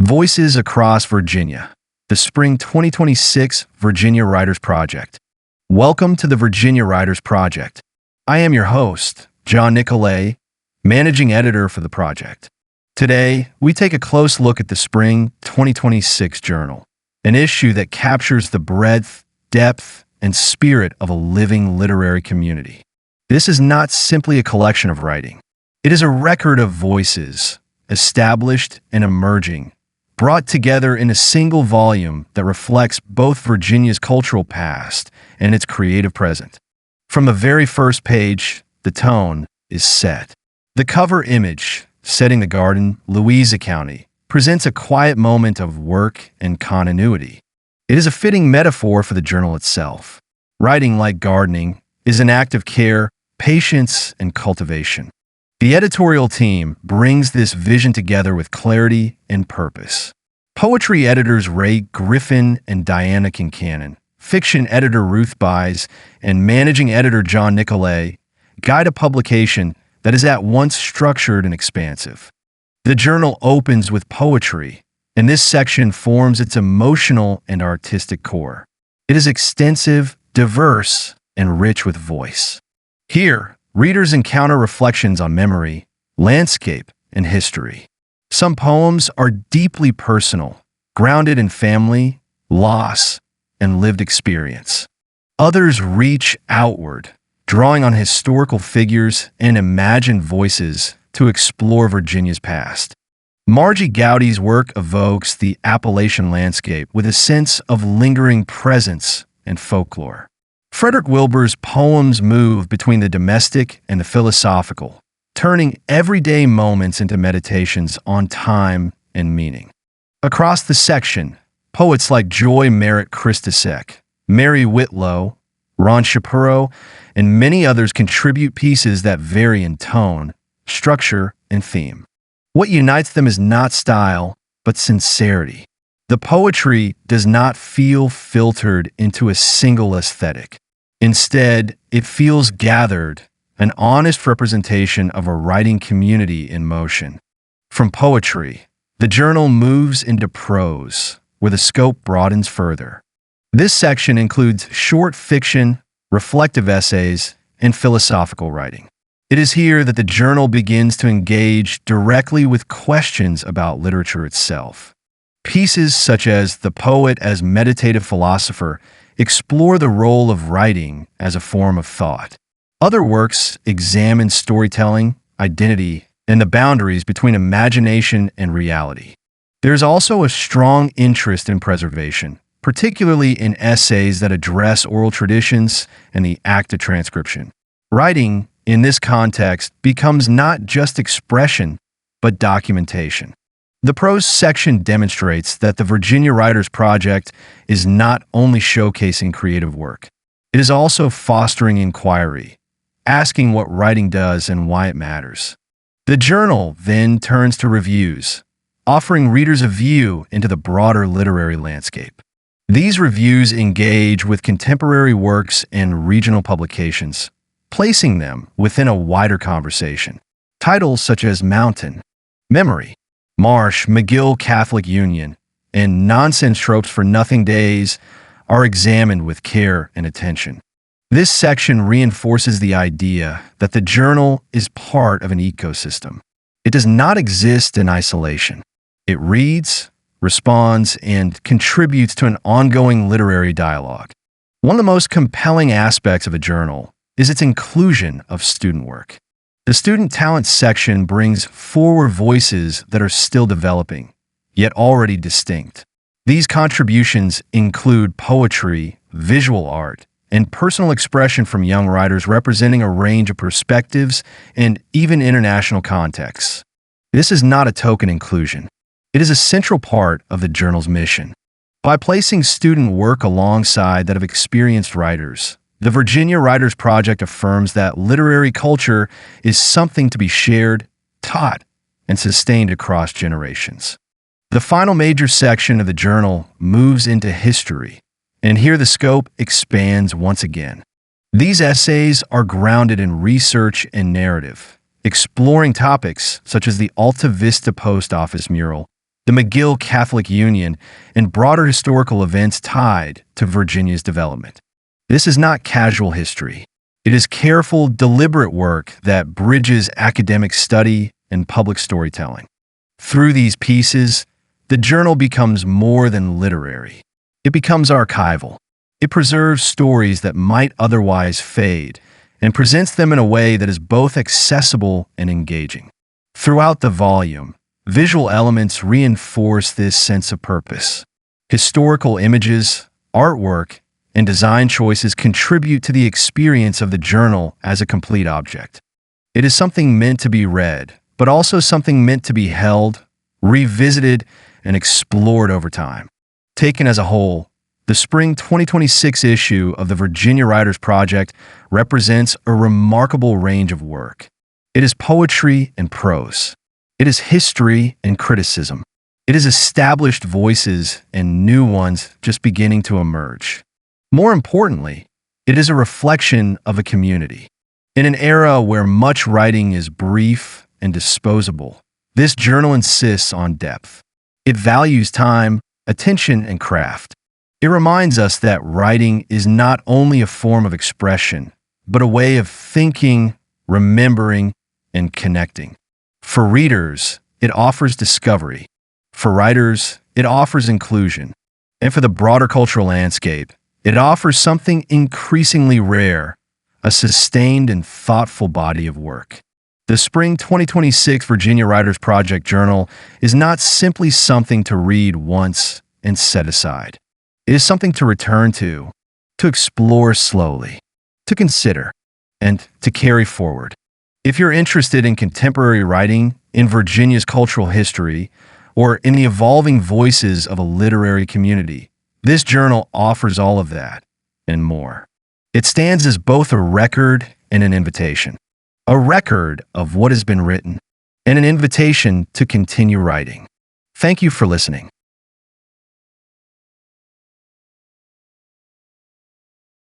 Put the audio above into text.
Voices Across Virginia, the Spring 2026 Virginia Writers Project. Welcome to the Virginia Writers Project. I am your host, John Nicolay, Managing Editor for the project. Today, we take a close look at the Spring 2026 Journal, an issue that captures the breadth, depth, and spirit of a living literary community. This is not simply a collection of writing. It is a record of voices, established and emerging, brought together in a single volume that reflects both Virginia's cultural past and its creative present. From the very first page, the tone is set. The cover image, setting the garden, Louisa County, presents a quiet moment of work and continuity. It is a fitting metaphor for the journal itself. Writing, like gardening, is an act of care, patience, and cultivation. The editorial team brings this vision together with clarity and purpose. Poetry editors Ray Griffin and Diana Kincannon, fiction editor Ruth Buys, and managing editor John Nicolay guide a publication that is at once structured and expansive. The journal opens with poetry, and this section forms its emotional and artistic core. It is extensive, diverse, and rich with voice. Here, readers encounter reflections on memory, landscape, and history. Some poems are deeply personal, grounded in family, loss, and lived experience. Others reach outward, drawing on historical figures and imagined voices to explore Virginia's past. Margie Gowdy's work evokes the Appalachian landscape with a sense of lingering presence and folklore. Frederick Wilbur's poems move between the domestic and the philosophical, turning everyday moments into meditations on time and meaning. Across the section, poets like Joy Merritt Christosek, Mary Whitlow, Ron Shapiro, and many others contribute pieces that vary in tone, structure, and theme. What unites them is not style, but sincerity. The poetry does not feel filtered into a single aesthetic. Instead, it feels gathered, an honest representation of a writing community in motion. From poetry, the journal moves into prose, where the scope broadens further. This section includes short fiction, reflective essays, and philosophical writing. It is here that the journal begins to engage directly with questions about literature itself. Pieces such as The Poet as Meditative Philosopher explore the role of writing as a form of thought. Other works examine storytelling, identity, and the boundaries between imagination and reality. There is also a strong interest in preservation, particularly in essays that address oral traditions and the act of transcription. Writing, in this context, becomes not just expression, but documentation. The prose section demonstrates that the Virginia Writers Project is not only showcasing creative work, it is also fostering inquiry, asking what writing does and why it matters. The journal then turns to reviews, offering readers a view into the broader literary landscape. These reviews engage with contemporary works and regional publications, placing them within a wider conversation. Titles such as Mountain, Memory, Marsh, McGill Catholic Union, and Nonsense Tropes for Nothing Days are examined with care and attention. This section reinforces the idea that the journal is part of an ecosystem. It does not exist in isolation. It reads, responds, and contributes to an ongoing literary dialogue. One of the most compelling aspects of a journal is its inclusion of student work. The student talent section brings forward voices that are still developing, yet already distinct. These contributions include poetry, visual art, and personal expression from young writers representing a range of perspectives and even international contexts. This is not a token inclusion. It is a central part of the journal's mission. By placing student work alongside that of experienced writers, the Virginia Writers Project affirms that literary culture is something to be shared, taught, and sustained across generations. The final major section of the journal moves into history, and here the scope expands once again. These essays are grounded in research and narrative, exploring topics such as the Alta Vista Post Office mural, the McGill Catholic Union, and broader historical events tied to Virginia's development. This is not casual history. It is careful, deliberate work that bridges academic study and public storytelling. Through these pieces, the journal becomes more than literary. It becomes archival. It preserves stories that might otherwise fade and presents them in a way that is both accessible and engaging. Throughout the volume, visual elements reinforce this sense of purpose. Historical images, artwork, and design choices contribute to the experience of the journal as a complete object. It is something meant to be read, but also something meant to be held, revisited, and explored over time. Taken as a whole, the spring 2026 issue of the Virginia Writers Project represents a remarkable range of work. It is poetry and prose. It is history and criticism. It is established voices and new ones just beginning to emerge. More importantly, it is a reflection of a community. In an era where much writing is brief and disposable, this journal insists on depth. It values time, attention, and craft. It reminds us that writing is not only a form of expression, but a way of thinking, remembering, and connecting. For readers, it offers discovery. For writers, it offers inclusion. And for the broader cultural landscape, it offers something increasingly rare, a sustained and thoughtful body of work. The Spring 2026 Virginia Writers Project Journal is not simply something to read once and set aside. It is something to return to explore slowly, to consider, and to carry forward. If you're interested in contemporary writing, in Virginia's cultural history, or in the evolving voices of a literary community, this journal offers all of that and more. It stands as both a record and an invitation. A record of what has been written, and an invitation to continue writing. Thank you for listening.